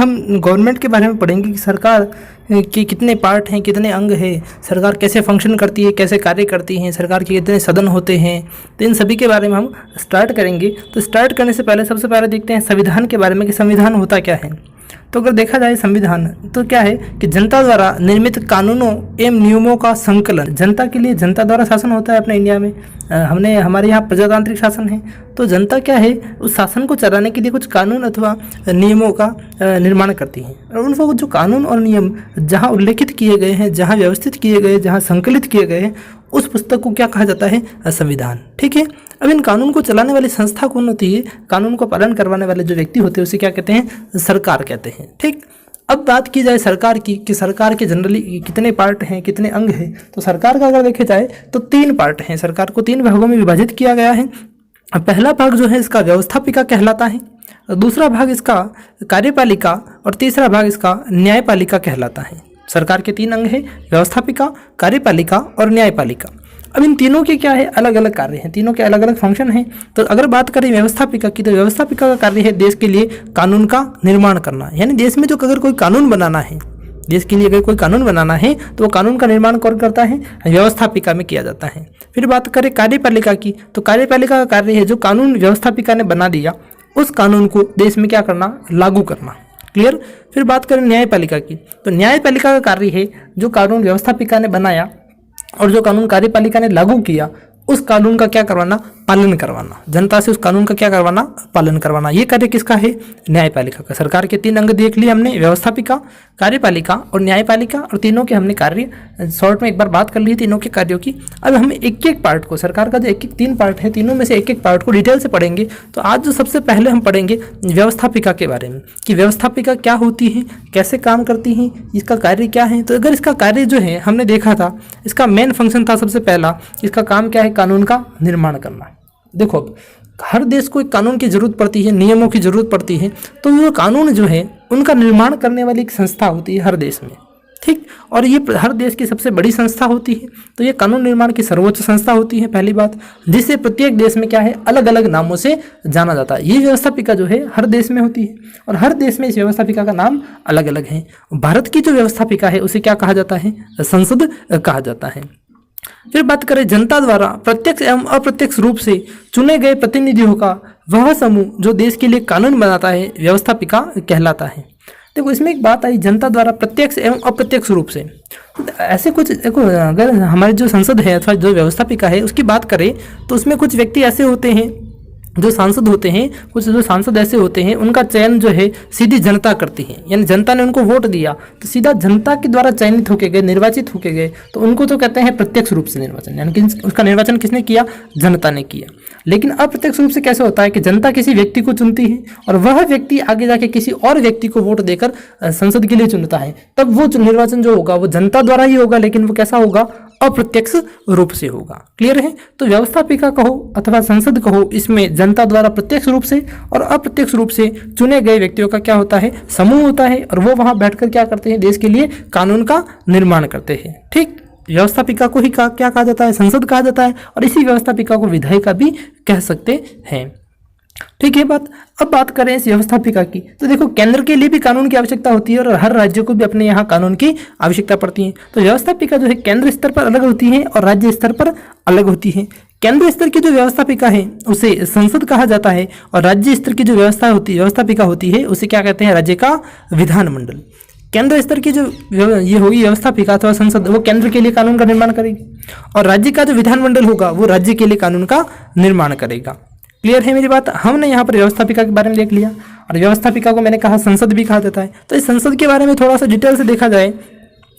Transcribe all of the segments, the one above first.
हम गवर्नमेंट के बारे में पढ़ेंगे कि सरकार के कितने पार्ट हैं, कितने अंग हैं, सरकार कैसे फंक्शन करती है, कैसे कार्य करती हैं, सरकार के कितने सदन होते हैं। तो इन सभी के बारे में हम स्टार्ट करेंगे। तो स्टार्ट करने से पहले सबसे पहले देखते हैं संविधान के बारे में कि संविधान होता क्या है। तो अगर देखा जाए संविधान तो क्या है कि जनता द्वारा निर्मित कानूनों एवं नियमों का संकलन। जनता के लिए जनता द्वारा शासन होता है अपने इंडिया में। हमारे यहाँ प्रजातांत्रिक शासन है। तो जनता क्या है उस शासन को चलाने के लिए कुछ कानून अथवा नियमों का निर्माण करती है। और उनको जो कानून और नियम जहाँ उल्लेखित किए गए हैं, जहाँ व्यवस्थित किए गए, जहाँ संकलित किए गए हैं, उस पुस्तक को क्या कहा जाता है? संविधान। ठीक है। अब इन कानून को चलाने वाली संस्था कौन होती है? कानून को पालन करवाने वाले जो व्यक्ति होते हैं उसे क्या कहते हैं? सरकार कहते हैं। ठीक। अब बात की जाए सरकार की कि सरकार के जनरली कितने पार्ट हैं, कितने अंग हैं। तो सरकार का अगर देखे जाए तो 3 पार्ट हैं। सरकार को 3 भागों में विभाजित किया गया है। पहला भाग जो है इसका व्यवस्थापिका कहलाता है, दूसरा भाग इसका कार्यपालिका और तीसरा भाग इसका न्यायपालिका कहलाता है। सरकार के 3 अंग हैं, व्यवस्थापिका, कार्यपालिका और न्यायपालिका। अब इन तीनों के क्या है? अलग अलग कार्य हैं, तीनों के अलग अलग फंक्शन हैं। तो अगर बात करें व्यवस्थापिका की तो व्यवस्थापिका का कार्य है देश के लिए कानून का निर्माण करना। यानी देश में जो अगर कोई कानून बनाना है, देश के लिए अगर कोई कानून बनाना है तो वो कानून का निर्माण कौन करता है? व्यवस्थापिका में किया जाता है। फिर बात करें कार्यपालिका की तो कार्यपालिका का कार्य है जो कानून व्यवस्थापिका ने बना दिया उस कानून को देश में क्या करना? लागू करना। क्लियर। फिर बात करें न्यायपालिका की तो न्यायपालिका का कार्य है जो कानून व्यवस्थापिका ने बनाया और जो कानून कार्यपालिका ने लागू किया उस कानून का क्या करवाना? पालन करवाना। जनता से उस कानून का क्या करवाना? पालन करवाना। ये कार्य किसका है? न्यायपालिका का। सरकार के 3 अंग देख लिए हमने, व्यवस्थापिका, कार्यपालिका और न्यायपालिका, और तीनों के हमने कार्य शॉर्ट में एक बार बात कर ली तीनों के कार्यों की। अब हम एक एक पार्ट को, सरकार का जो 3 पार्ट है, तीनों में से एक एक पार्ट को डिटेल से पढ़ेंगे। तो आज जो सबसे पहले हम पढ़ेंगे व्यवस्थापिका के बारे में कि व्यवस्थापिका क्या होती है, कैसे काम करती है, इसका कार्य क्या है। तो अगर इसका कार्य जो है हमने देखा था, इसका मेन फंक्शन था सबसे पहला, इसका काम क्या है? कानून का निर्माण करना। देखो हर देश को एक कानून की जरूरत पड़ती है, नियमों की जरूरत पड़ती है। तो वो कानून जो है उनका निर्माण करने वाली एक संस्था होती है हर देश में। ठीक। और ये हर देश की सबसे बड़ी संस्था होती है। तो ये कानून निर्माण की सर्वोच्च संस्था होती है पहली बात, जिसे प्रत्येक देश में क्या है? अलग अलग नामों से जाना जाता है। ये व्यवस्थापिका जो है हर देश में होती है और हर देश में इस व्यवस्थापिका का नाम अलग अलग है। भारत की जो व्यवस्थापिका है उसे क्या कहा जाता है? संसद कहा जाता है। फिर बात करें जनता द्वारा प्रत्यक्ष एवं अप्रत्यक्ष रूप से चुने गए प्रतिनिधियों का वह समूह जो देश के लिए कानून बनाता है व्यवस्थापिका कहलाता है। देखो इसमें एक बात आई, जनता द्वारा प्रत्यक्ष एवं अप्रत्यक्ष रूप से। ऐसे कुछ देखो, अगर हमारी जो संसद है अथवा जो व्यवस्थापिका है उसकी बात करें तो उसमें कुछ व्यक्ति ऐसे होते हैं जो सांसद होते हैं, कुछ जो सांसद ऐसे होते हैं उनका चयन जो है सीधी जनता करती है। यानी जनता ने उनको वोट दिया तो सीधा जनता के द्वारा चयनित होके गए, निर्वाचित होके गए, तो उनको तो कहते हैं प्रत्यक्ष रूप से निर्वाचन। यानी कि उसका निर्वाचन किसने किया? जनता ने किया। लेकिन अप्रत्यक्ष रूप से कैसे होता है कि जनता किसी व्यक्ति को चुनती है और वह व्यक्ति आगे जाके किसी और व्यक्ति को वोट देकर संसद के लिए चुनता है। तब वो निर्वाचन जो होगा वो जनता द्वारा ही होगा, लेकिन वो कैसा होगा? अप्रत्यक्ष रूप से होगा। क्लियर है। तो व्यवस्थापिका कहो अथवा संसद कहो, इसमें जनता द्वारा प्रत्यक्ष रूप से और अप्रत्यक्ष रूप से चुने गए व्यक्तियों का क्या होता है? समूह होता है और वो वहां बैठकर क्या करते हैं? देश के लिए कानून का निर्माण करते हैं। ठीक। व्यवस्थापिका को ही क्या कहा जाता है? संसद कहा जाता है। और इसी व्यवस्थापिका को विधायिका भी कह सकते हैं। ठीक है बात। अब बात करें इस व्यवस्थापिका की तो देखो केंद्र के लिए भी कानून की आवश्यकता होती है और हर राज्य को भी अपने यहाँ कानून की आवश्यकता पड़ती है। तो व्यवस्थापिका जो है केंद्र स्तर पर अलग होती है और राज्य स्तर पर अलग होती है। केंद्र स्तर की जो व्यवस्थापिका है उसे संसद कहा जाता है और राज्य स्तर की जो व्यवस्थापिका होती है उसे क्या कहते हैं? राज्य का विधानमंडल। केंद्र स्तर की जो ये होगी व्यवस्थापिका अथवा संसद, वो केंद्र के लिए कानून का निर्माण करेगी और राज्य का जो विधानमंडल होगा वो राज्य के लिए कानून का निर्माण करेगा। क्लियर है मेरी बात। हमने यहाँ पर व्यवस्थापिका के बारे में देख लिया और व्यवस्थापिका को मैंने कहा संसद भी कहा जाता है। तो इस संसद के बारे में थोड़ा सा डिटेल से देखा जाए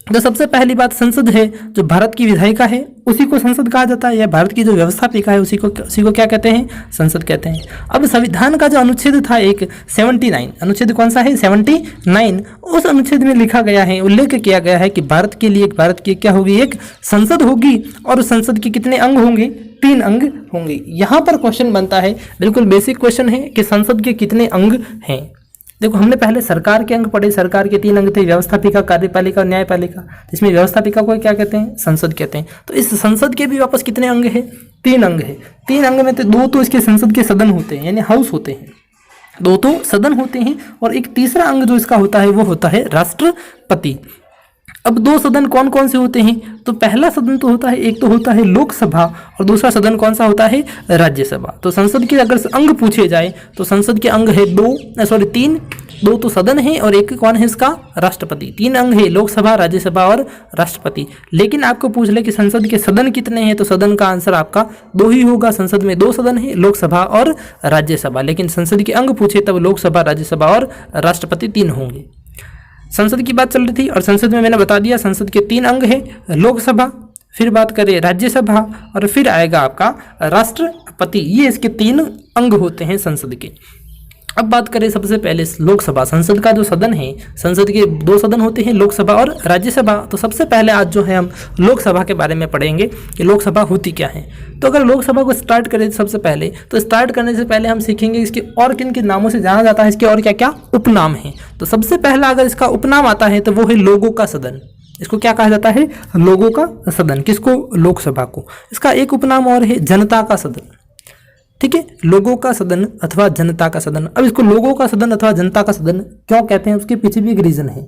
तो सबसे पहली बात, संसद है जो भारत की विधायिका है उसी को संसद कहा जाता है, या भारत की जो व्यवस्थापिका है उसी को क्या कहते हैं? संसद कहते हैं। अब संविधान का जो अनुच्छेद था एक 79, अनुच्छेद कौन सा है? 79। उस अनुच्छेद में लिखा गया है, उल्लेख किया गया है कि भारत की क्या होगी? एक संसद होगी और उस संसद के कितने अंग होंगे? 3 अंग होंगे। यहाँ पर क्वेश्चन बनता है, बिल्कुल बेसिक क्वेश्चन है कि संसद के कितने अंग हैं। देखो हमने पहले सरकार के अंग पढ़े, सरकार के 3 अंग थे, व्यवस्थापिका, कार्यपालिका और न्यायपालिका। इसमें व्यवस्थापिका को क्या कहते हैं? संसद कहते हैं। तो इस संसद के भी वापस कितने अंग हैं? 3 अंग है। 3 अंग में तो 2 तो इसके संसद के सदन होते हैं यानी हाउस होते हैं, दो तो सदन होते हैं और एक तीसरा अंग जो इसका होता है वो होता है राष्ट्रपति। अब दो सदन कौन कौन से होते हैं? तो पहला सदन तो होता है, एक तो होता है लोकसभा और दूसरा सदन कौन सा होता है? राज्यसभा। तो संसद के अगर अंग पूछे जाए तो संसद के अंग है तीन। दो तो सदन है और एक कौन है इसका? राष्ट्रपति। तीन अंग है, लोकसभा, राज्यसभा और राष्ट्रपति। लेकिन आपको पूछ ले कि संसद के सदन कितने हैं, तो सदन का आंसर आपका दो ही होगा। संसद में दो सदन है, लोकसभा और राज्यसभा। लेकिन संसद के अंग पूछे तब लोकसभा, राज्यसभा और राष्ट्रपति तीन होंगे। संसद की बात चल रही थी और संसद में मैंने बता दिया संसद के तीन अंग हैं, लोकसभा, फिर बात करें राज्यसभा और फिर आएगा आपका राष्ट्रपति। ये इसके तीन अंग होते हैं संसद के। अब बात करें सबसे पहले लोकसभा, संसद का जो सदन है, संसद के दो सदन होते हैं, लोकसभा और राज्यसभा। तो सबसे पहले आज जो है हम लोकसभा के बारे में पढ़ेंगे कि लोकसभा होती क्या है। तो अगर लोकसभा को स्टार्ट करें सबसे पहले, तो स्टार्ट करने से पहले हम सीखेंगे इसके और किन किन नामों से जाना जाता है, इसके और क्या क्या उपनाम हैं। तो सबसे पहला अगर इसका उपनाम आता है तो वो है लोगों का सदन। इसको क्या कहा जाता है? लोगों का सदन। किसको? लोकसभा को। इसका एक उपनाम और है जनता का सदन। ठीक है, लोगों का सदन अथवा जनता का सदन। अब इसको लोगों का सदन अथवा जनता का सदन क्यों कहते हैं, उसके पीछे भी एक रीजन है।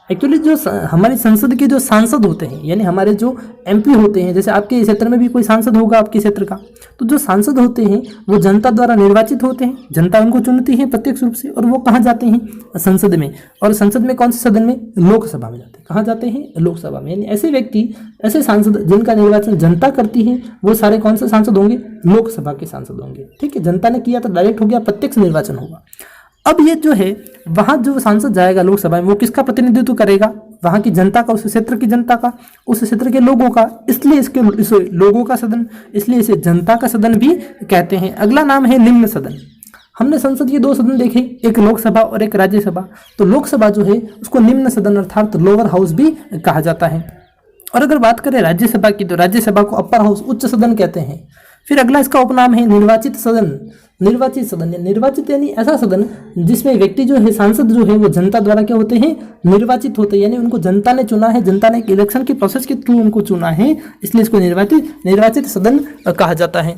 एक्चुअली जो हमारी संसद के जो सांसद होते हैं, यानी हमारे जो एमपी होते हैं, जैसे आपके क्षेत्र में भी कोई सांसद होगा आपके क्षेत्र का, तो जो सांसद होते हैं वो जनता द्वारा निर्वाचित होते हैं। जनता उनको चुनती है प्रत्यक्ष रूप से और वो कहाँ जाते हैं? संसद में। और संसद में कौन से सदन में? लोकसभा में जाते हैं। कहाँ जाते हैं? लोकसभा में। यानी ऐसे व्यक्ति, ऐसे सांसद जिनका निर्वाचन जनता करती है, वो सारे कौन से सांसद होंगे? लोकसभा के सांसद होंगे। ठीक है, जनता ने किया तो डायरेक्ट हो गया, प्रत्यक्ष निर्वाचन होगा। अब ये जो है वहां जो सांसद जाएगा लोकसभा में, वो किसका प्रतिनिधित्व करेगा? वहां की जनता का, उस क्षेत्र की जनता का, उस क्षेत्र के लोगों का। इसलिए इसे लोगों का सदन, इसलिए इसे जनता का सदन भी कहते हैं। अगला नाम है निम्न सदन। हमने संसद के दो सदन देखे, एक लोकसभा और एक राज्यसभा। तो लोकसभा जो है उसको निम्न सदन अर्थात लोअर हाउस भी कहा जाता है। और अगर बात करें राज्यसभा की, तो राज्यसभा को अपर हाउस, उच्च सदन कहते हैं। फिर अगला इसका उपनाम है निर्वाचित सदन। निर्वाचित सदन, निर्वाचित यानी ऐसा सदन जिसमें व्यक्ति जो है, सांसद जो है, वो जनता द्वारा क्या होते हैं? निर्वाचित होते हैं। यानी उनको जनता ने चुना है, जनता ने एक इलेक्शन के प्रोसेस के थ्रू उनको चुना है, इसलिए इसको निर्वाचित सदन कहा जाता है।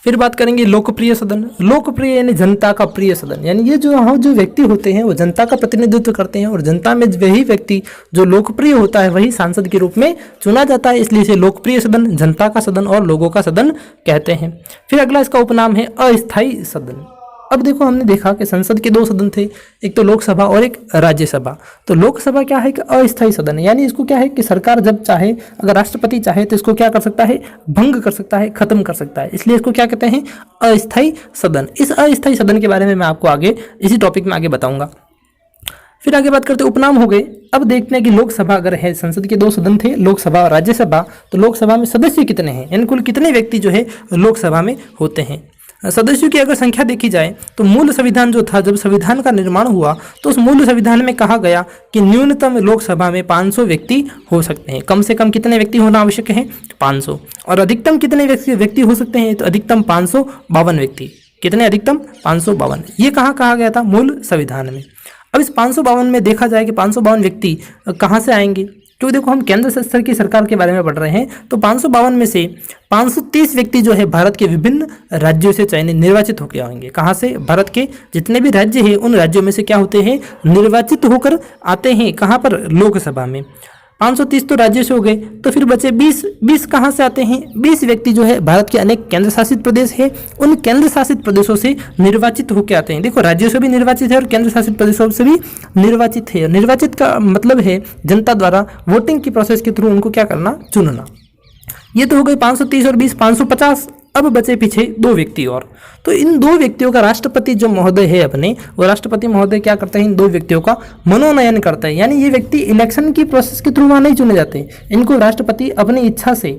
फिर बात करेंगे लोकप्रिय सदन। लोकप्रिय यानी जनता का प्रिय सदन, यानी ये जो व्यक्ति होते हैं वो जनता का प्रतिनिधित्व करते हैं और जनता में वही व्यक्ति जो लोकप्रिय होता है वही सांसद के रूप में चुना जाता है, इसलिए इसे लोकप्रिय सदन, जनता का सदन और लोगों का सदन कहते हैं। फिर अगला इसका उपनाम है अस्थायी सदन। अब देखो, हमने देखा कि संसद के दो सदन थे, एक तो लोकसभा और एक राज्यसभा। तो लोकसभा क्या है कि अस्थायी सदन है, यानी इसको क्या है कि सरकार जब चाहे, अगर राष्ट्रपति चाहे तो इसको क्या कर सकता है? भंग कर सकता है, खत्म कर सकता है। इसलिए इसको क्या कहते हैं? अस्थायी सदन। इस अस्थायी सदन के बारे में मैं आपको आगे इसी टॉपिक में आगे बताऊंगा। फिर आगे बात करते उपनाम हो गए। अब देखते हैं कि लोकसभा अगर है, संसद के दो सदन थे, लोकसभा और राज्यसभा, तो लोकसभा में सदस्य कितने हैं, यानी कुल कितने व्यक्ति जो है लोकसभा में होते हैं। सदस्यों की अगर संख्या देखी जाए तो मूल संविधान जो था, जब संविधान का निर्माण हुआ तो उस मूल संविधान में कहा गया कि न्यूनतम लोकसभा में 500 व्यक्ति हो सकते हैं। कम से कम कितने व्यक्ति होना आवश्यक है? 500। और अधिकतम कितने व्यक्ति हो सकते हैं? तो अधिकतम 552 व्यक्ति। कितने? अधिकतम 552। ये कहाँ कहा गया था? मूल संविधान में। अब इस 552 में देखा जाए कि 552 व्यक्ति कहाँ से आएंगे, क्योंकि देखो हम केंद्र स्तर की सरकार के बारे में पढ़ रहे हैं। तो 552 में से 530 व्यक्ति जो है भारत के विभिन्न राज्यों से चयनित, निर्वाचित होकर आएंगे। कहाँ से? भारत के जितने भी राज्य हैं उन राज्यों में से क्या होते हैं? निर्वाचित होकर आते हैं। कहाँ पर? लोकसभा में। 530 तो राज्यों से हो गए, तो फिर बचे 20 कहाँ से आते हैं? 20 व्यक्ति जो है भारत के अनेक केंद्र शासित प्रदेश है, उन केंद्र शासित प्रदेशों से निर्वाचित होकर आते हैं। देखो, राज्यों से भी निर्वाचित है और केंद्र शासित प्रदेशों से भी निर्वाचित है। निर्वाचित का मतलब है जनता द्वारा वोटिंग की प्रोसेस के थ्रू उनको क्या करना? चुनना। ये तो हो गए 530 और 20 550। अब बचे पीछे दो व्यक्ति और। तो इन दो व्यक्तियों का राष्ट्रपति जो महोदय है अपने, वो राष्ट्रपति महोदय क्या करते हैं? इन दो व्यक्तियों का मनोनयन करते हैं। यानी ये व्यक्ति इलेक्शन की प्रोसेस के थ्रू वहाँ नहीं चुने जाते, इनको राष्ट्रपति अपनी इच्छा से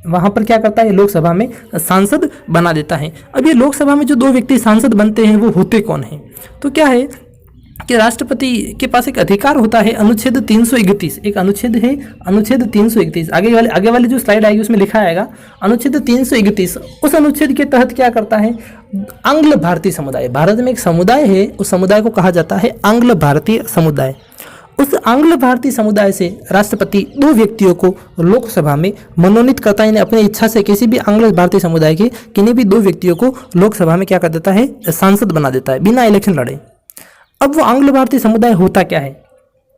वहाँ पर क्या करता है? लोकसभा में सांसद बना देता है। अब ये लोकसभा में जो दो व्यक्ति सांसद बनते हैं वो होते कौन हैं? तो क्या है कि राष्ट्रपति के पास एक अधिकार होता है, अनुच्छेद 331। एक अनुच्छेद है, अनुच्छेद 331। आगे वाली जो स्लाइड आएगी उसमें लिखा आएगा अनुच्छेद 331। उस अनुच्छेद के तहत क्या करता है? आंग्ल भारतीय समुदाय, भारत में एक समुदाय है, उस समुदाय को कहा जाता है आंग्ल भारतीय समुदाय। उस आंग्ल भारतीय समुदाय से राष्ट्रपति 2 व्यक्तियों को लोकसभा में मनोनीत करता है, यानी अपनी इच्छा से किसी भी आंग्ल भारतीय समुदाय के किन्हीं भी 2 व्यक्तियों को लोकसभा में क्या कर देता है, सांसद बना देता है बिना इलेक्शन लड़े। अब वो आंग्ल भारतीय समुदाय होता क्या है,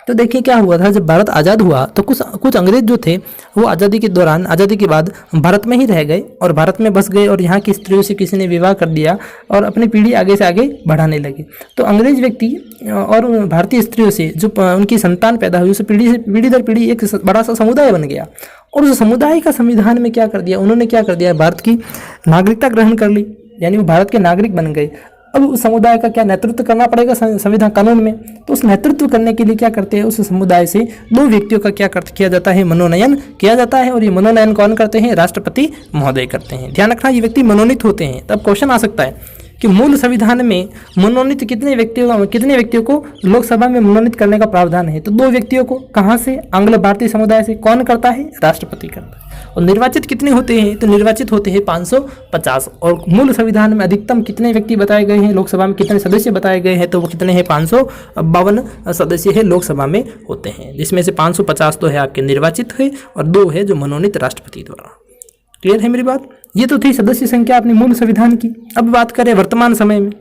तो देखिए क्या हुआ था, जब भारत आज़ाद हुआ तो कुछ अंग्रेज जो थे वो आज़ादी के दौरान, आज़ादी के बाद भारत में ही रह गए और भारत में बस गए और यहाँ की स्त्रियों से किसी ने विवाह कर दिया और अपनी पीढ़ी आगे से आगे बढ़ाने लगे। तो अंग्रेज व्यक्ति और भारतीय स्त्रियों से जो उनकी संतान पैदा हुई, उस पीढ़ी दर पीढ़ी एक बड़ा सा समुदाय बन गया और उस समुदाय का संविधान में क्या कर दिया, उन्होंने क्या कर दिया, भारत की नागरिकता ग्रहण कर ली, यानी वो भारत के नागरिक बन गए। अब उस समुदाय का क्या नेतृत्व करना पड़ेगा संविधान कानून में, तो उस नेतृत्व करने के लिए क्या करते हैं, उस समुदाय से 2 व्यक्तियों का क्या किया जाता है, मनोनयन किया जाता है। और ये मनोनयन कौन करते हैं, राष्ट्रपति महोदय करते हैं। ध्यान रखना, ये व्यक्ति मनोनीत होते हैं। तब क्वेश्चन आ सकता है कि मूल संविधान में मनोनीत कितने व्यक्तियों को लोकसभा में मनोनीत करने का प्रावधान है, तो 2 व्यक्तियों को। कहाँ से, आंग्ल भारतीय समुदाय से। कौन करता है, राष्ट्रपति करता है। और निर्वाचित कितने होते हैं, तो निर्वाचित होते हैं 550। और मूल संविधान में अधिकतम कितने व्यक्ति बताए गए हैं, लोकसभा में कितने सदस्य बताए गए हैं, तो वो कितने हैं, 552 सदस्य है लोकसभा में होते हैं, जिसमें से 550 तो है आपके निर्वाचित है और 2 है जो मनोनीत राष्ट्रपति द्वारा। क्लियर है मेरी बात। ये तो थी सदस्य संख्या अपनी मूल संविधान की। अब बात करें वर्तमान समय में,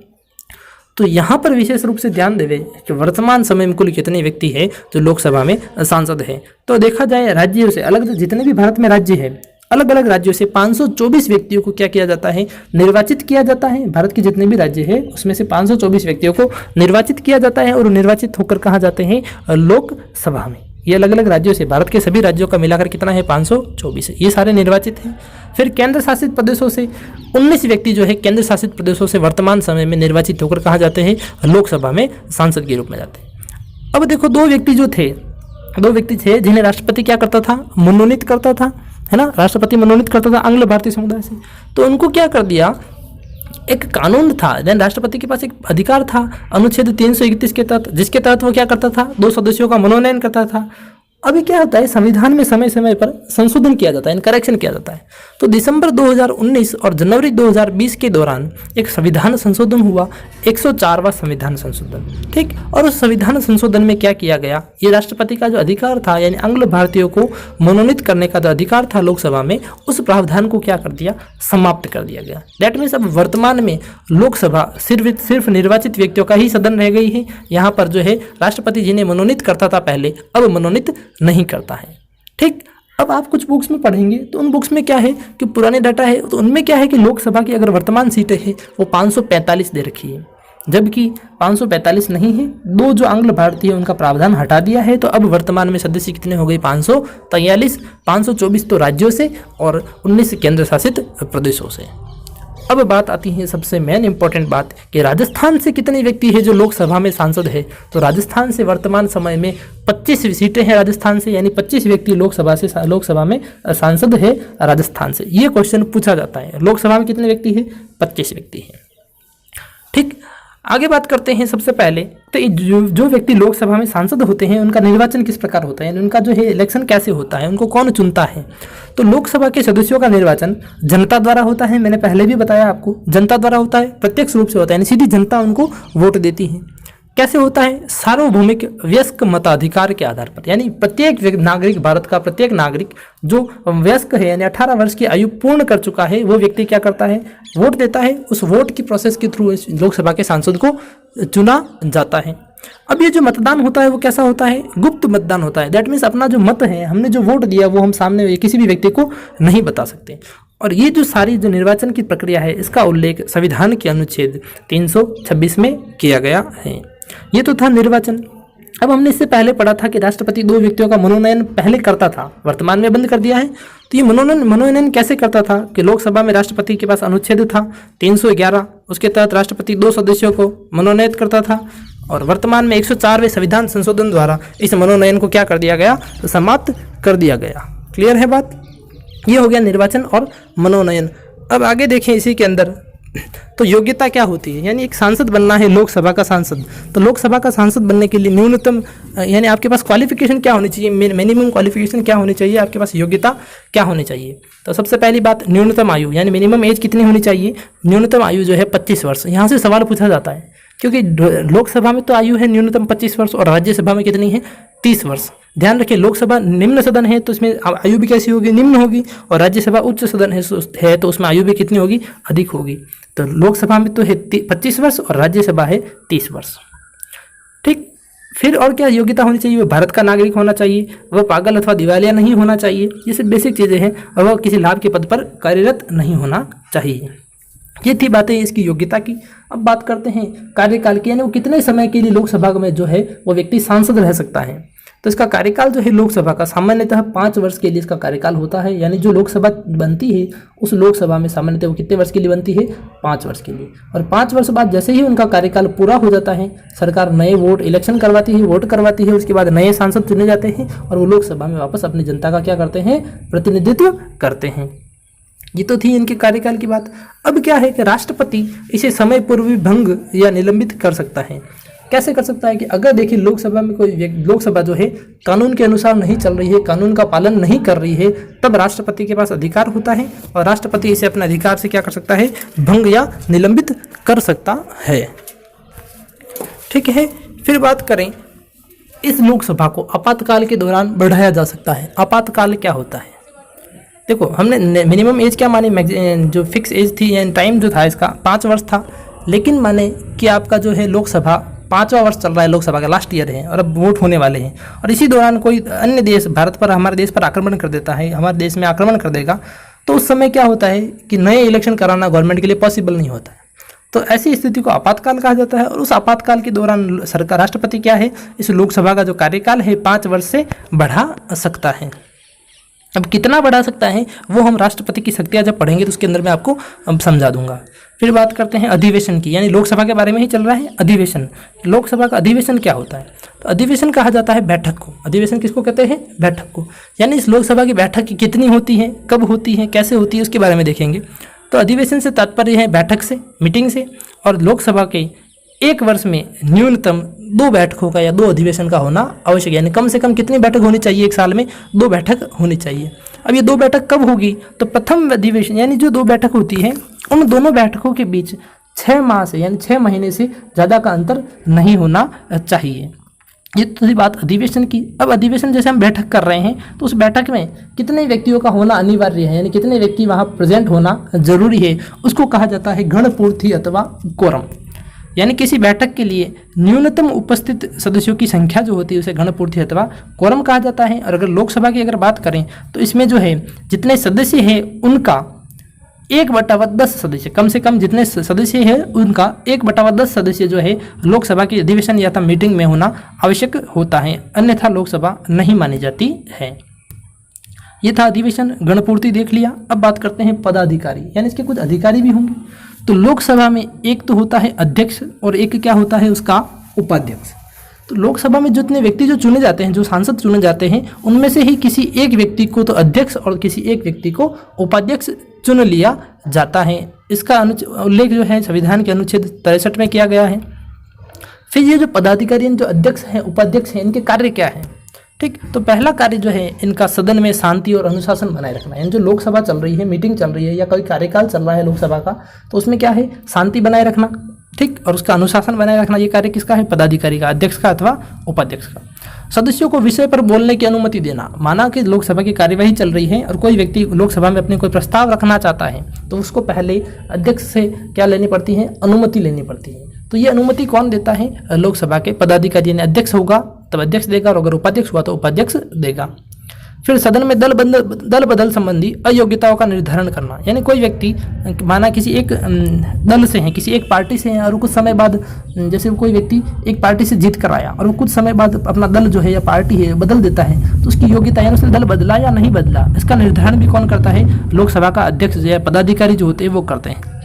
तो यहाँ पर विशेष रूप से ध्यान देवे कि वर्तमान समय में कुल कितने व्यक्ति है जो लोकसभा में सांसद है। तो देखा जाए राज्यों से अलग, जितने भी भारत में राज्य है, अलग अलग राज्यों से 524 व्यक्तियों को क्या किया जाता है, निर्वाचित किया जाता है। भारत के जितने भी राज्य है उसमें से 524 व्यक्तियों को निर्वाचित किया जाता है और निर्वाचित होकर कहाँ जाते हैं, लोकसभा में। ये अलग अलग राज्यों से, भारत के सभी राज्यों का मिलाकर कितना है, 524 है। ये सारे निर्वाचित हैं। फिर केंद्र शासित प्रदेशों से 19 व्यक्ति जो है केंद्र शासित प्रदेशों से वर्तमान समय में निर्वाचित होकर कहाँ जाते हैं, लोकसभा में सांसद के रूप में जाते हैं। अब देखो 2 व्यक्ति थे जिन्हें राष्ट्रपति क्या करता था, मनोनीत करता था, है ना, राष्ट्रपति मनोनीत करता था आंग्ल भारतीय समुदाय से। तो उनको क्या कर दिया, एक कानून था, राष्ट्रपति के पास एक अधिकार था अनुच्छेद 331 के तहत, जिसके तहत वो क्या करता था, 2 सदस्यों का मनोनयन करता था। अभी क्या होता है, संविधान में समय समय पर संशोधन किया जाता है, करेक्शन किया जाता है। तो दिसंबर 2019 और जनवरी 2020 के दौरान एक संविधान संशोधन हुआ, 104वां संविधान संशोधन, ठीक। और उस संविधान संशोधन में क्या किया गया, ये राष्ट्रपति का जो अधिकार था, यानी आंग्ल भारतीयों को मनोनीत करने का जो अधिकार था लोकसभा में, उस प्रावधान को क्या कर दिया, समाप्त कर दिया गया। दैट मीन्स अब वर्तमान में लोकसभा सिर्फ निर्वाचित व्यक्तियों का ही सदन रह गई है। यहाँ पर जो है राष्ट्रपति जिन्हें मनोनीत करता था पहले, अब मनोनीत नहीं करता है, ठीक। अब आप कुछ बुक्स में पढ़ेंगे तो उन बुक्स में क्या है कि पुराने डाटा है, तो उनमें क्या है कि लोकसभा की अगर वर्तमान सीटें हैं वो 545 दे रखी है, जबकि 545 नहीं है। 2 जो आंग्ल भारतीय उनका प्रावधान हटा दिया है, तो अब वर्तमान में सदस्य कितने हो गए, 543। 524 तो राज्यों से और 19 केंद्र शासित प्रदेशों से। अब बात आती है सबसे मेन इंपॉर्टेंट बात कि राजस्थान से कितने व्यक्ति है जो लोकसभा में सांसद है। तो राजस्थान से वर्तमान समय में 25 सीटें हैं राजस्थान से, यानी 25 व्यक्ति लोकसभा में सांसद है राजस्थान से। ये क्वेश्चन पूछा जाता है, लोकसभा में कितने व्यक्ति है, 25 व्यक्ति हैं, ठीक। आगे बात करते हैं सबसे पहले तो जो व्यक्ति लोकसभा में सांसद होते हैं उनका निर्वाचन किस प्रकार होता है, उनका जो है इलेक्शन कैसे होता है, उनको कौन चुनता है। तो लोकसभा के सदस्यों का निर्वाचन जनता द्वारा होता है, मैंने पहले भी बताया आपको, जनता द्वारा होता है, प्रत्यक्ष रूप से होता है, यानी सीधी जनता उनको वोट देती है। कैसे होता है, सार्वभौमिक वयस्क मताधिकार के आधार पर, यानी प्रत्येक नागरिक, भारत का प्रत्येक नागरिक जो वयस्क है यानी 18 वर्ष की आयु पूर्ण कर चुका है, वो व्यक्ति क्या करता है, वोट देता है। उस वोट की प्रोसेस के थ्रू लोकसभा के सांसद को चुना जाता है। अब ये जो मतदान होता है वो कैसा होता है, गुप्त मतदान होता है। दैट मीन्स अपना जो मत है, हमने जो वोट दिया वो हम सामने किसी भी व्यक्ति को नहीं बता सकते। और ये जो सारी जो निर्वाचन की प्रक्रिया है इसका उल्लेख संविधान के अनुच्छेद 326 में किया गया है। ये तो था निर्वाचन। अब हमने इससे पहले पढ़ा था कि राष्ट्रपति 2 व्यक्तियों का मनोनयन पहले करता था, वर्तमान में बंद कर दिया है। तो ये मनोनयन कैसे करता था कि लोकसभा में राष्ट्रपति के पास अनुच्छेद था 311, उसके तहत राष्ट्रपति 2 सदस्यों को मनोनीत करता था। और वर्तमान में 104वें संविधान संशोधन द्वारा इस मनोनयन को क्या कर दिया गया, तो समाप्त कर दिया गया। क्लियर है बात। ये हो गया निर्वाचन और मनोनयन। अब आगे देखें इसी के अंदर, तो योग्यता क्या होती है, यानी एक सांसद बनना है लोकसभा का सांसद, तो लोकसभा का सांसद बनने के लिए न्यूनतम यानी आपके पास क्वालिफिकेशन क्या होनी चाहिए, मिनिमम क्वालिफिकेशन क्या होनी चाहिए, आपके पास योग्यता क्या होनी चाहिए। तो सबसे पहली बात न्यूनतम आयु, यानी मिनिमम एज कितनी होनी चाहिए, न्यूनतम आयु जो है 25 वर्ष। यहाँ से सवाल पूछा जाता है क्योंकि लोकसभा में तो आयु है न्यूनतम 25 वर्ष और राज्यसभा में कितनी है 30 वर्ष। ध्यान रखिए, लोकसभा निम्न सदन है तो इसमें आयु भी कैसी होगी, निम्न होगी, और राज्यसभा उच्च सदन है तो उसमें आयु भी कितनी होगी, अधिक होगी। तो लोकसभा में तो है 25 वर्ष और राज्यसभा है 30 वर्ष। ठीक, फिर और क्या योग्यता होनी चाहिए, वह भारत का नागरिक होना चाहिए, वह पागल अथवा दिवालिया नहीं होना चाहिए, ये सब बेसिक चीज़ें हैं, और वह किसी लाभ के पद पर कार्यरत नहीं होना चाहिए। ये थी बातें इसकी योग्यता की। अब बात करते हैं कार्यकाल की, यानी वो कितने समय के लिए लोकसभा में जो है वो व्यक्ति सांसद रह सकता है। तो इसका कार्यकाल जो है लोकसभा का सामान्यतः 5 वर्ष के लिए इसका कार्यकाल होता है। यानी जो लोकसभा बनती है उस लोकसभा में सामान्यतः वो कितने वर्ष के लिए बनती है, 5 वर्ष के लिए। और 5 वर्ष बाद जैसे ही उनका कार्यकाल पूरा हो जाता है, सरकार नए इलेक्शन करवाती है, वोट करवाती है, उसके बाद नए सांसद चुने जाते हैं और वो लोकसभा में वापस अपनी जनता का क्या करते हैं, प्रतिनिधित्व करते हैं। ये तो थी इनके कार्यकाल की बात। अब क्या है कि राष्ट्रपति इसे समय पूर्व भंग या निलंबित कर सकता है। कैसे कर सकता है कि अगर देखिए लोकसभा में लोकसभा जो है कानून के अनुसार नहीं चल रही है, कानून का पालन नहीं कर रही है, तब राष्ट्रपति के पास अधिकार होता है और राष्ट्रपति इसे अपने अधिकार से क्या कर सकता है, भंग या निलंबित कर सकता है। ठीक है, फिर बात करें इस लोकसभा को आपातकाल के दौरान बढ़ाया जा सकता है। आपातकाल क्या होता है, देखो हमने मिनिमम एज क्या मानी, जो फिक्स एज थी यानी टाइम जो था इसका 5 वर्ष था, लेकिन माने कि आपका जो है लोकसभा 5वां वर्ष चल रहा है, लोकसभा का लास्ट ईयर है और अब वोट होने वाले हैं, और इसी दौरान कोई अन्य देश भारत पर, हमारे देश पर आक्रमण कर देता है, हमारे देश में आक्रमण कर देगा, तो उस समय क्या होता है कि नए इलेक्शन कराना गवर्नमेंट के लिए पॉसिबल नहीं होता है। तो ऐसी स्थिति को आपातकाल कहा जाता है। और उस आपातकाल के दौरान सरकार, राष्ट्रपति क्या है, इस लोकसभा का जो कार्यकाल है 5 वर्ष से बढ़ा सकता है। अब कितना बढ़ा सकता है वो हम राष्ट्रपति की शक्तियाँ जब पढ़ेंगे तो उसके अंदर मैं आपको समझा दूंगा। फिर बात करते हैं अधिवेशन की, यानी लोकसभा के बारे में ही चल रहा है अधिवेशन। लोकसभा का अधिवेशन क्या होता है, तो अधिवेशन कहा जाता है बैठक को। अधिवेशन किसको कहते हैं, बैठक को। यानी इस लोकसभा की बैठक कितनी होती है, कब होती है, कैसे होती है, उसके बारे में देखेंगे। तो अधिवेशन से तात्पर्य है बैठक से, मीटिंग से, और लोकसभा के 1 वर्ष में न्यूनतम 2 बैठकों का या 2 अधिवेशन का होना आवश्यक है। यानी कम से कम कितनी बैठक होनी चाहिए, 1 साल में 2 बैठक होनी चाहिए। अब ये 2 बैठक कब होगी, तो प्रथम अधिवेशन यानी जो 2 बैठक होती है उन दोनों बैठकों के बीच 6 माह से यानी 6 महीने से ज़्यादा का अंतर नहीं होना चाहिए। ये तो थी बात अधिवेशन की। अब अधिवेशन जैसे हम बैठक कर रहे हैं तो उस बैठक में कितने व्यक्तियों का होना अनिवार्य है, यानी कितने व्यक्ति वहाँ प्रेजेंट होना जरूरी है, उसको कहा जाता है गणपूर्ति अथवा कोरम। यानी किसी बैठक के लिए न्यूनतम उपस्थित सदस्यों की संख्या जो होती है उसे गणपूर्ति अथवा कोरम कहा जाता है। और अगर लोकसभा की अगर बात करें तो इसमें जो है जितने सदस्य हैं उनका 1/10 सदस्य, कम से कम जितने सदस्य हैं उनका 1/10 सदस्य जो है लोकसभा की अधिवेशन या था मीटिंग में होना आवश्यक होता है, अन्यथा लोकसभा नहीं मानी जाती है। ये था अधिवेशन, गणपूर्ति देख लिया। अब बात करते हैं पदाधिकारी, यानी इसके कुछ अधिकारी भी होंगे। तो लोकसभा में एक तो होता है अध्यक्ष और एक क्या होता है उसका उपाध्यक्ष। तो लोकसभा में जितने व्यक्ति जो चुने जाते हैं, जो सांसद चुने जाते हैं, उनमें से ही किसी एक व्यक्ति को तो अध्यक्ष और किसी एक व्यक्ति को उपाध्यक्ष चुन लिया जाता है। इसका उल्लेख जो है संविधान के अनुच्छेद 63 में किया गया है। फिर ये जो पदाधिकारी जो अध्यक्ष हैं, उपाध्यक्ष हैं, इनके कार्य क्या है। ठीक, तो पहला कार्य जो है इनका सदन में शांति और अनुशासन बनाए रखना। यानी जो लोकसभा चल रही है, मीटिंग चल रही है या कोई कार्यकाल चल रहा है लोकसभा का, तो उसमें क्या है, शांति बनाए रखना, ठीक, और उसका अनुशासन बनाए रखना। ये कार्य किसका है, पदाधिकारी का, अध्यक्ष का अथवा उपाध्यक्ष का। सदस्यों को विषय पर बोलने की अनुमति देना। माना कि लोकसभा की कार्यवाही चल रही है और कोई व्यक्ति लोकसभा में अपने कोई प्रस्ताव रखना चाहता है तो उसको पहले अध्यक्ष से क्या लेनी पड़ती है, अनुमति लेनी पड़ती है। तो ये अनुमति कौन देता है, लोकसभा के पदाधिकारी, यानी अध्यक्ष होगा तब अध्यक्ष देगा और अगर उपाध्यक्ष हुआ तो उपाध्यक्ष देगा। फिर सदन में दल बदल संबंधी अयोग्यताओं का निर्धारण करना। यानी कोई व्यक्ति माना किसी एक दल से है, किसी एक पार्टी से है और कुछ समय बाद, जैसे कोई व्यक्ति एक पार्टी से जीत कर आया और वो कुछ समय बाद अपना दल जो है या पार्टी है बदल देता है, तो उसकी योग्यता यानी उसने दल बदला या नहीं बदला, इसका निर्धारण भी कौन करता है, लोकसभा का अध्यक्ष जो है, पदाधिकारी जो होते हैं वो करते हैं।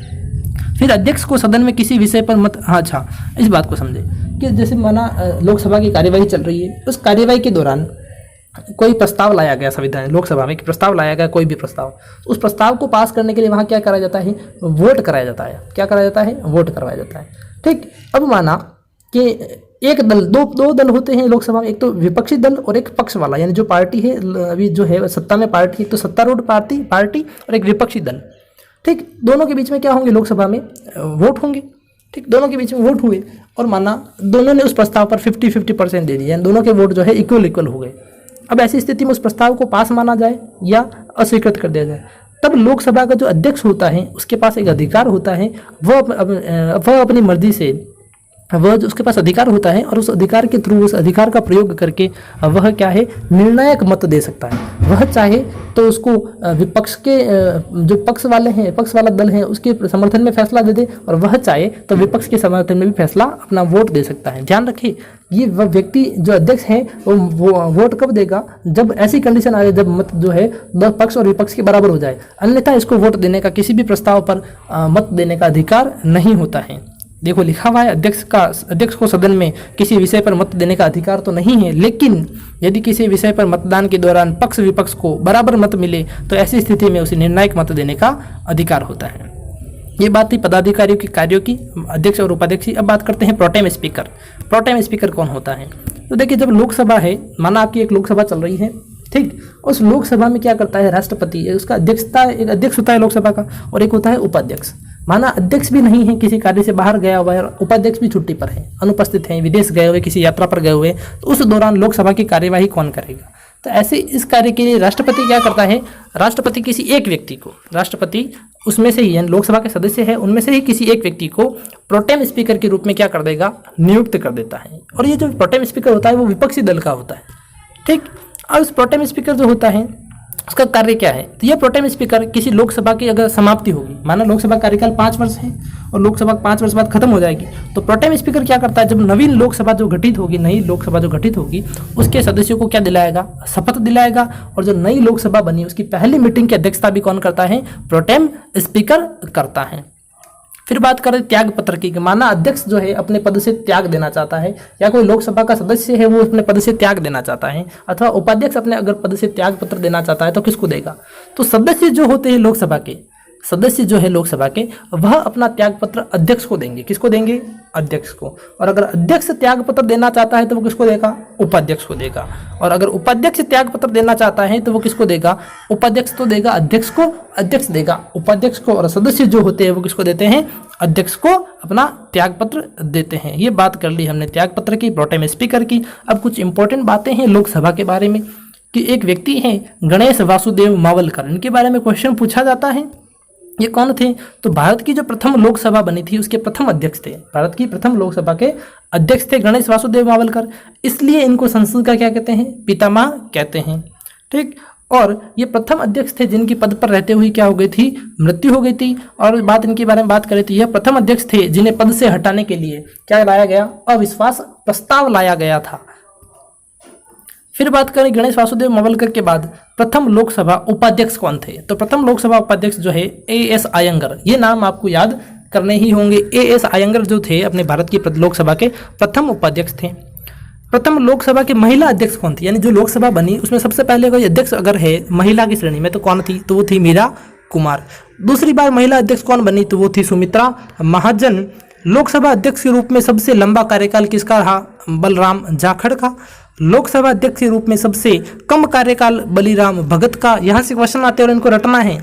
फिर अध्यक्ष को सदन में किसी विषय पर मत, हाँ अच्छा इस बात को समझे कि जैसे माना लोकसभा की कार्यवाही चल रही है, उस कार्यवाही के दौरान कोई प्रस्ताव लाया गया संविधान लोकसभा में, प्रस्ताव लाया गया कोई भी प्रस्ताव, उस प्रस्ताव को पास करने के लिए वहाँ क्या कराया जाता है, वोट कराया जाता है। क्या कराया जाता है, वोट करवाया जाता है। ठीक, अब माना कि एक दल, दो दल होते हैं लोकसभा में, एक तो विपक्षी दल और एक पक्ष वाला, यानी जो पार्टी है अभी जो है सत्ता में पार्टी, एक तो सत्तारूढ़ पार्टी और एक विपक्षी दल। ठीक, दोनों के बीच में क्या होंगे, लोकसभा में वोट होंगे। ठीक, दोनों के बीच में वोट हुए और माना दोनों ने उस प्रस्ताव पर 50-50% दे दिया, दोनों के वोट जो है इक्वल हो गए। अब ऐसी स्थिति में उस प्रस्ताव को पास माना जाए या अस्वीकृत कर दिया जाए। तब लोकसभा का जो अध्यक्ष होता है उसके पास एक अधिकार होता है, वह अपनी मर्जी से वह जो उसके पास अधिकार होता है और उस अधिकार के थ्रू उस अधिकार का प्रयोग करके वह क्या है, निर्णायक मत दे सकता है। वह चाहे तो उसको विपक्ष के जो पक्ष वाला दल है उसके समर्थन में फैसला दे दे, और वह चाहे तो विपक्ष के समर्थन में भी फैसला अपना वोट दे सकता है। ध्यान रखिए, ये वह व्यक्ति जो अध्यक्ष है वो वोट कब देगा, जब ऐसी कंडीशन आ जाए जब मत जो है पक्ष और विपक्ष के बराबर हो जाए, अन्यथा इसको वोट देने का, किसी भी प्रस्ताव पर मत देने का अधिकार नहीं होता है। देखो लिखा हुआ है अध्यक्ष को सदन में किसी विषय पर मत देने का अधिकार तो नहीं है, लेकिन यदि किसी विषय पर मतदान के दौरान पक्ष विपक्ष को बराबर मत मिले तो ऐसी स्थिति में उसे निर्णायक मत देने का अधिकार होता है। ये बात थी पदाधिकारियों के कार्यों की, अध्यक्ष और उपाध्यक्ष की। अब बात करते हैं प्रोटेम स्पीकर। प्रोटेम स्पीकर कौन होता है? तो देखिए, जब लोकसभा है, माना आपकी एक लोकसभा चल रही है, ठीक, उस लोकसभा में क्या करता है राष्ट्रपति, उसका एक अध्यक्ष होता है लोकसभा का और एक होता है उपाध्यक्ष। माना अध्यक्ष भी नहीं है, किसी कार्य से बाहर गया हुआ है, उपाध्यक्ष भी छुट्टी पर है, अनुपस्थित है, विदेश गए हुए, किसी यात्रा पर गए हुए, तो उस दौरान लोकसभा की कार्यवाही कौन करेगा? तो ऐसे इस कार्य के लिए राष्ट्रपति क्या करता है, राष्ट्रपति किसी एक व्यक्ति को, राष्ट्रपति उसमें से ही लोकसभा के सदस्य है उनमें से ही किसी एक व्यक्ति को प्रोटेम स्पीकर के रूप में क्या कर देगा, नियुक्त कर देता है। और ये जो प्रोटेम स्पीकर होता है वो विपक्षी दल का होता है, ठीक। और उस प्रोटेम स्पीकर जो होता है उसका कार्य क्या है? तो यह प्रोटेम स्पीकर किसी लोकसभा की अगर समाप्ति होगी, माना लोकसभा कार्यकाल 5 वर्ष है और लोकसभा 5 वर्ष बाद खत्म हो जाएगी, तो प्रोटेम स्पीकर क्या करता है, जब नवीन लोकसभा जो गठित होगी, नई लोकसभा जो गठित होगी, उसके सदस्यों को क्या दिलाएगा, शपथ दिलाएगा। और जो नई लोकसभा बनी उसकी पहली मीटिंग की अध्यक्षता भी कौन करता है, प्रोटेम स्पीकर करता है। फिर बात करें त्याग पत्र की, माना अध्यक्ष जो है अपने पद से त्याग देना चाहता है, या कोई लोकसभा का सदस्य है वो अपने पद से त्याग देना चाहता है, अथवा उपाध्यक्ष अपने अगर पद से त्याग पत्र देना चाहता है तो किसको देगा? तो सदस्य जो होते हैं लोकसभा के, सदस्य जो है लोकसभा के, वह अपना त्याग पत्र अध्यक्ष को देंगे। किसको देंगे? अध्यक्ष को। और अगर अध्यक्ष त्याग पत्र देना चाहता है तो वो किसको देगा? उपाध्यक्ष को देगा। और अगर उपाध्यक्ष त्याग पत्र देना चाहता है तो वो किसको देगा? उपाध्यक्ष तो देगा अध्यक्ष को, अध्यक्ष देगा उपाध्यक्ष को, और सदस्य जो होते हैं वो किसको देते हैं? अध्यक्ष को अपना त्याग पत्र देते हैं। ये बात कर ली हमने त्याग पत्र की, प्रोटेम स्पीकर की। अब कुछ इंपॉर्टेंट बातें हैं लोकसभा के बारे में, कि एक व्यक्ति हैं गणेश वासुदेव मावलकर, इनके बारे में क्वेश्चन पूछा जाता है। ये कौन थे? तो भारत की जो प्रथम लोकसभा बनी थी उसके प्रथम अध्यक्ष थे, भारत की प्रथम लोकसभा के अध्यक्ष थे गणेश वासुदेव मावलकर, इसलिए इनको संसद का क्या कहते हैं? पितामह कहते हैं, ठीक। और ये प्रथम अध्यक्ष थे जिनकी पद पर रहते हुए क्या हो गई थी? मृत्यु हो गई थी। और बात इनके बारे में बात करें तो यह प्रथम अध्यक्ष थे जिन्हें पद से हटाने के लिए क्या लाया गया? अविश्वास प्रस्ताव लाया गया था। फिर बात करें गणेश वासुदेव मावलकर के बाद प्रथम लोकसभा उपाध्यक्ष कौन थे? तो प्रथम लोकसभा उपाध्यक्ष जो है A.S. अयंगर, ये नाम आपको याद करने ही होंगे। A.S. अयंगर जो थे अपने भारत की लोकसभा के प्रथम उपाध्यक्ष थे। प्रथम लोकसभा के महिला अध्यक्ष कौन थी? यानी जो लोकसभा बनी उसमें सबसे पहले कोई अध्यक्ष अगर है महिला की श्रेणी में तो कौन थी? तो वो थी मीरा कुमार। दूसरी बार महिला अध्यक्ष कौन बनी? तो वो थी सुमित्रा महाजन। लोकसभा अध्यक्ष के रूप में सबसे लंबा कार्यकाल किसका रहा? बलराम जाखड़ का। लोकसभा अध्यक्ष के रूप में सबसे कम कार्यकाल बलिराम भगत का। यहाँ से क्वेश्चन आते हैं और इनको रटना है।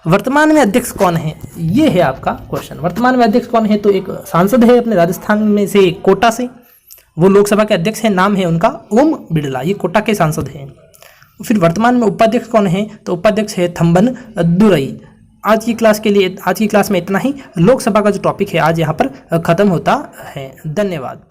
वर्तमान में अध्यक्ष कौन है? ये है आपका क्वेश्चन। वर्तमान में अध्यक्ष कौन है? तो एक सांसद है अपने राजस्थान में से, कोटा से, वो लोकसभा के अध्यक्ष हैं, नाम है उनका ओम बिड़ला, ये कोटा के सांसद हैं। फिर वर्तमान में उपाध्यक्ष कौन है? तो उपाध्यक्ष है थम्बन दुरई। आज की क्लास में इतना ही। लोकसभा का जो टॉपिक है आज यहाँ पर खत्म होता है। धन्यवाद।